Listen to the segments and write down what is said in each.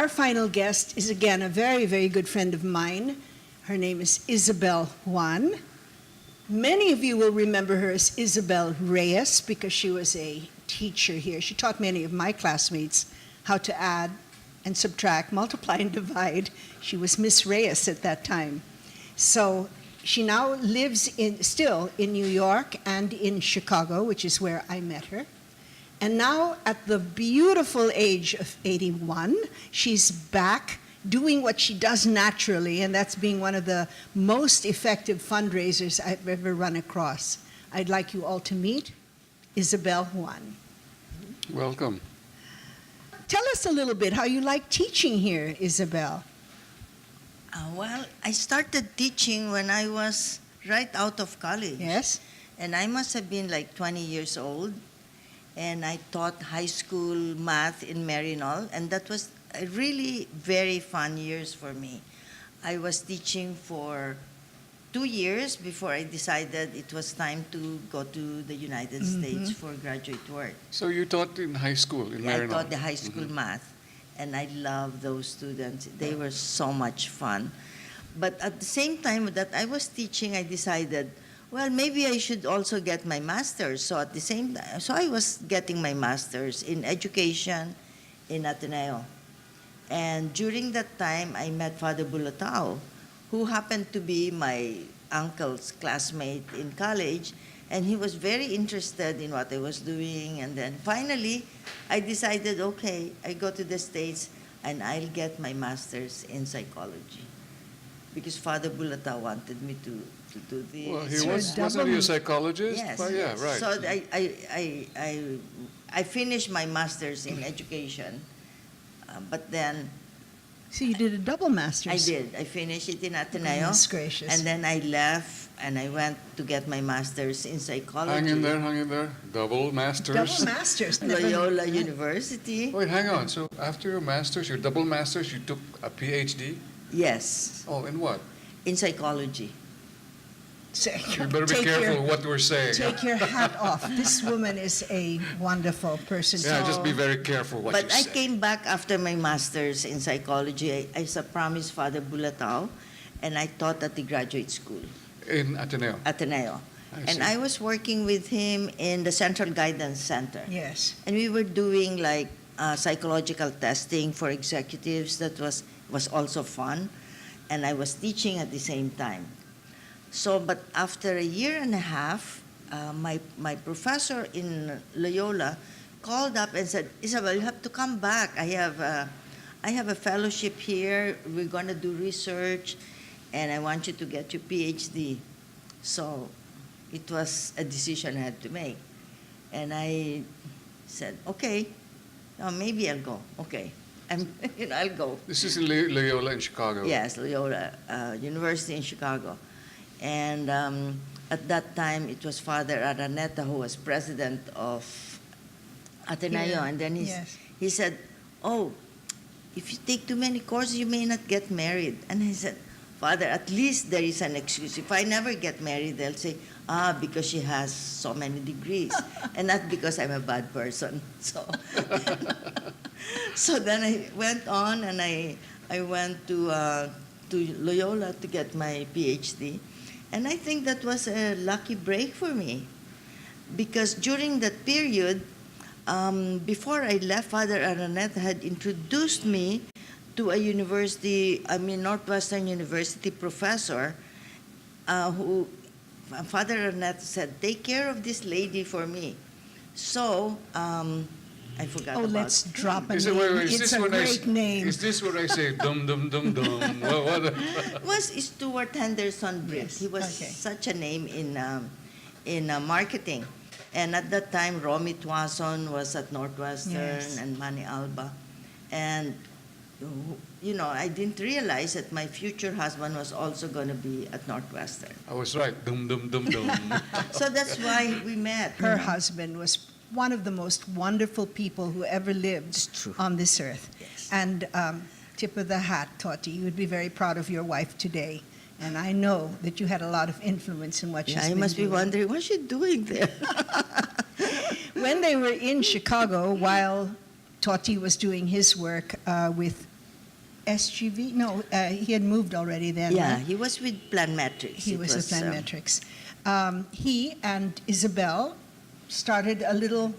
our final guest is again a very, very good friend of mine. Her name is Isabel Juan. Many of you will remember her as Isabel Reyes because she was a teacher here. She taught many of my classmates how to add and subtract, multiply and divide. She was Miss Reyes at that time. So she now lives still in New York and in Chicago, which is where I met her. And now at the beautiful age of 81, she's back doing what she does naturally, and that's being one of the most effective fundraisers I've ever run across. I'd like you all to meet Isabel Juan. Welcome. Tell us a little bit how you like teaching here, Isabel. Well, I started teaching when I was right out of college. Yes? And I must have been like 20 years old. And I taught high school math in Marinol, and that was a really very fun years for me. I was teaching for 2 years before I decided it was time to go to the United States for graduate work. So you taught in high school in Marinol? I taught the high school math, and I loved those students. They were so much fun. But at the same time that I was teaching, I decided, well, maybe I should also get my master's. So at the same time, so I was getting my master's in education in Ateneo. And during that time, I met Father Bulatao, who happened to be my uncle's classmate in college, and he was very interested in what I was doing. And then finally, I decided, okay, I go to the States and I'll get my master's in psychology, because Father Bulatao wanted me to do this. Well, wasn't he a psychologist? Yes. Well, yeah, right. So I finished my master's in education, but then So you did a double master's. I did. I finished it in Ateneo. Goodness gracious. And then I left and I went to get my master's in psychology. Hang in there. Double masters. Double master's. Loyola University. Wait, hang on. So after your master's, your double master's, you took a PhD? Yes, Oh, in what? in psychology. You better be careful what we're saying. Take your hat off. This woman is a wonderful person. Yeah, just be very careful what But you I say. came back after my master's in psychology. I promised Father Bulatao, and I taught at the graduate school, In Ateneo. Ateneo. And see. I was working with him in the Central Guidance Center. Yes. And we were doing like psychological testing for executives. That was also fun. And I was teaching at the same time. So, but after a year and a half, my professor in Loyola called up and said, Isabel, you have to come back. I have a fellowship here. We're going to do research, and I want you to get your PhD. So it was a decision I had to make. And I said, okay, maybe I'll go. Okay, I'll go. This is in Loyola in Chicago. Yes, Loyola University in Chicago. And at that time, it was Father Araneta who was president of Ateneo. Yeah. And then Yes. he said, oh, if you take too many courses, you may not get married. And I said, Father, at least there is an excuse. If I never get married, they'll say, because she has so many degrees, and not because I'm a bad person. So, so then I went on, and I went to Loyola to get my PhD. And I think that was a lucky break for me, because during that period, before I left, Father Araneta had introduced me to a university, Northwestern University professor, who Father Araneta said, take care of this lady for me. So, I forgot about Let's drop a Is name. it- is It's this a when I great name. Is this what I say? Dum dum dum dum. What? was Stuart Henderson Britt. Yes, He was okay. such a name in marketing. And at that time, Romy Tuason was at Northwestern, Yes. and Manny Alba. And, I didn't realize that my future husband was also going to be at Northwestern. I was right. Dum dum dum dum. So that's why we met. Her husband was one of the most wonderful people who ever lived true. on this earth. Yes. And tip of the hat, Toti, you would be very proud of your wife today. And I know that you had a lot of influence in what she's I been must be doing. wondering, what's she doing there? When they were in Chicago, while Toti was doing his work with SGV? No, he had moved already then. Yeah, right? he was with Planmetrics. He It was with um, Planmetrics. He and Isabel started a little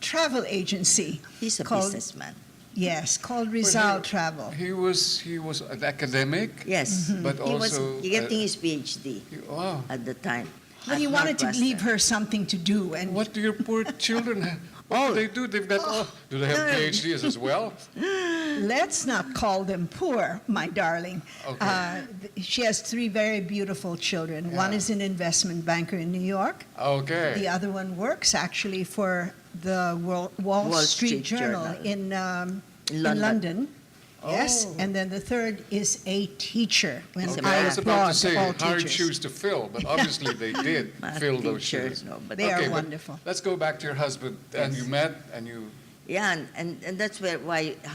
travel agency. He's a called, businessman. Yes, called Well, Rizal Travel. He was an academic, Yes, but he was also getting his PhD wow. at the time. But he at wanted to leave Northwestern. her something to do. And What do your poor children have? What do they do? They've got do they have No. PhDs as well? let's not call them poor, my darling. Okay. She has three very beautiful children. One Yeah. is an investment banker in New York. Okay. The other one works actually for the Wall Street Journal in London. Yes, Oh. and then the third is a teacher. When He's a Okay, I math was about to applaud say all hard teachers. shoes to fill, but obviously they did Math fill those teachers, shoes. no, but They are Okay, but wonderful. let's go back to your husband. And Yes. you met, and you. Yeah, and that's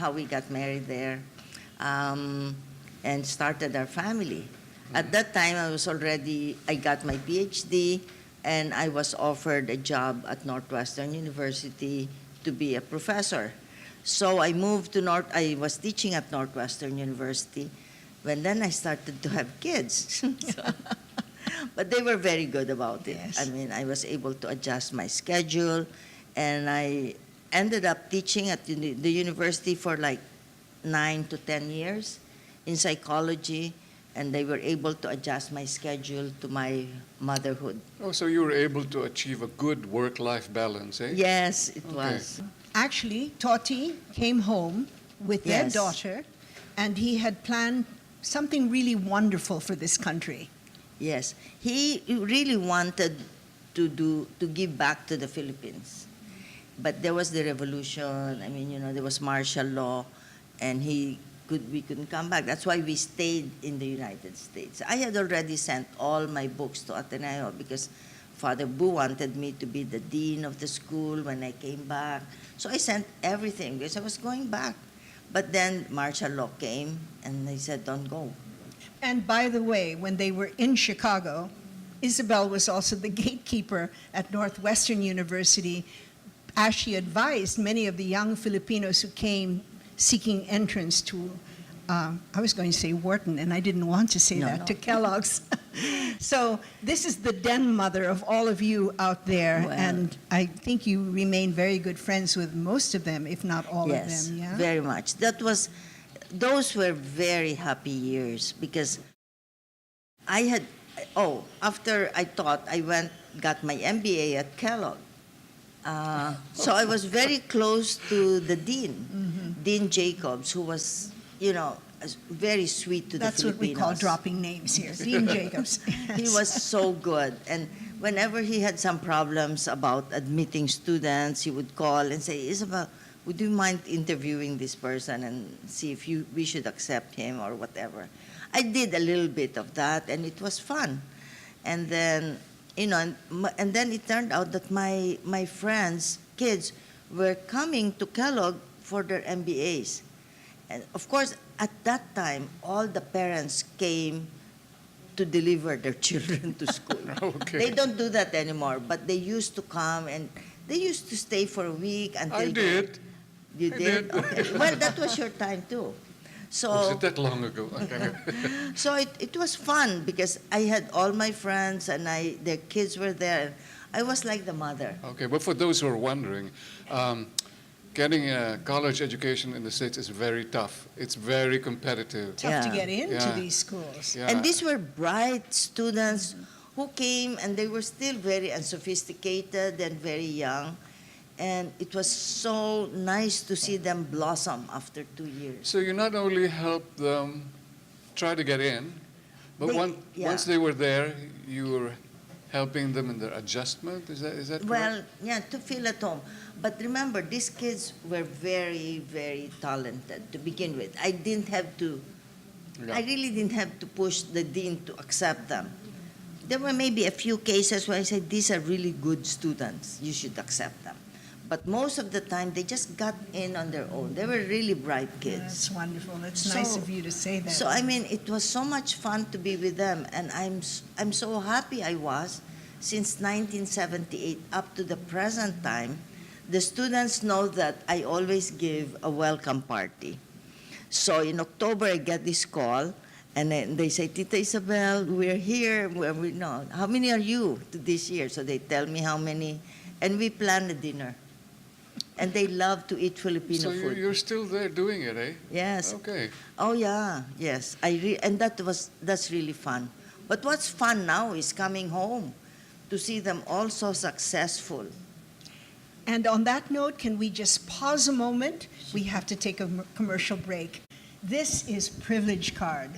how we got married there, and started our family. At that time, I got my PhD, and I was offered a job at Northwestern University to be a professor. So I moved to I was teaching at Northwestern University, then I started to have kids. But they were very good about it. Yes. I mean, I was able to adjust my schedule, and I ended up teaching at the university for like 9 to 10 years in psychology, and they were able to adjust my schedule to my motherhood. Oh, so you were able to achieve a good work-life balance, eh? Yes, it Okay. was. Actually, Totti came home with their Yes. daughter, and he had planned something really wonderful for this country. Yes, he really wanted to give back to the Philippines, but there was the revolution. I mean, there was martial law, and we couldn't come back. That's why we stayed in the United States. I had already sent all my books to Ateneo because Father Bu wanted me to be the dean of the school when I came back. So I sent everything because I was going back. But then martial law came, and they said, don't go. And by the way, when they were in Chicago, Isabel was also the gatekeeper at Northwestern University, as she advised many of the young Filipinos who came seeking entrance to, I was going to say Wharton, and I didn't want to say that, No. to Kellogg's. So this is the den mother of all of you out there, Well. and I think you remain very good friends with most of them, if not all Yes, of them, yeah? very much. Those were very happy years because after I taught, got my MBA at Kellogg. So I was very close to the dean, Dean Jacobs, who was, very sweet to That's the what we Filipinos. call dropping names here, Dean Jacobs. He was so good. And whenever he had some problems about admitting students, he would call and say, Isabel, would you mind interviewing this person and see if we should accept him or whatever? I did a little bit of that, and it was fun. And then, and then it turned out that my friends' kids were coming to Kellogg for their MBAs. And of course, at that time, all the parents came to deliver their children to school. Okay. They don't do that anymore, but they used to come and they used to stay for a week until I did. You I did? did. Okay. Well, that was your time too. Was So, it that long ago? Okay. so it was fun because I had all my friends and their kids were there. I was like the mother. Okay, but for those who are wondering, getting a college education in the States is very tough. It's very competitive. Tough to Yeah. get into Yeah. these schools. Yeah. And these were bright students who came and they were still very unsophisticated and very young. And it was so nice to see them blossom after 2 years. So you not only helped them try to get in, but Yeah. once they were there, you were helping them in their adjustment. Is that correct? Well, yeah, to feel at home. But remember, these kids were very, very talented to begin with. I Yeah. really didn't have to push the dean to accept them. There were maybe a few cases where I said, these are really good students. You should accept them. But most of the time, they just got in on their own. They were really bright kids. That's wonderful. That's So- nice of you to say that. So I mean, it was so much fun to be with them, and I'm so happy I was. Since 1978 up to the present time, the students know that I always give a welcome party. So in October, I get this call, and then they say, Tita Isabel, we're here. We know, how many are you this year? So they tell me how many, and we plan a dinner. And they love to eat Filipino So food. you're still there doing it, eh? Yes. Okay. Oh yeah, yes. And that's really fun. But what's fun now is coming home to see them all so successful. And on that note, can we just pause a moment? We have to take a commercial break. This is Privilege Card.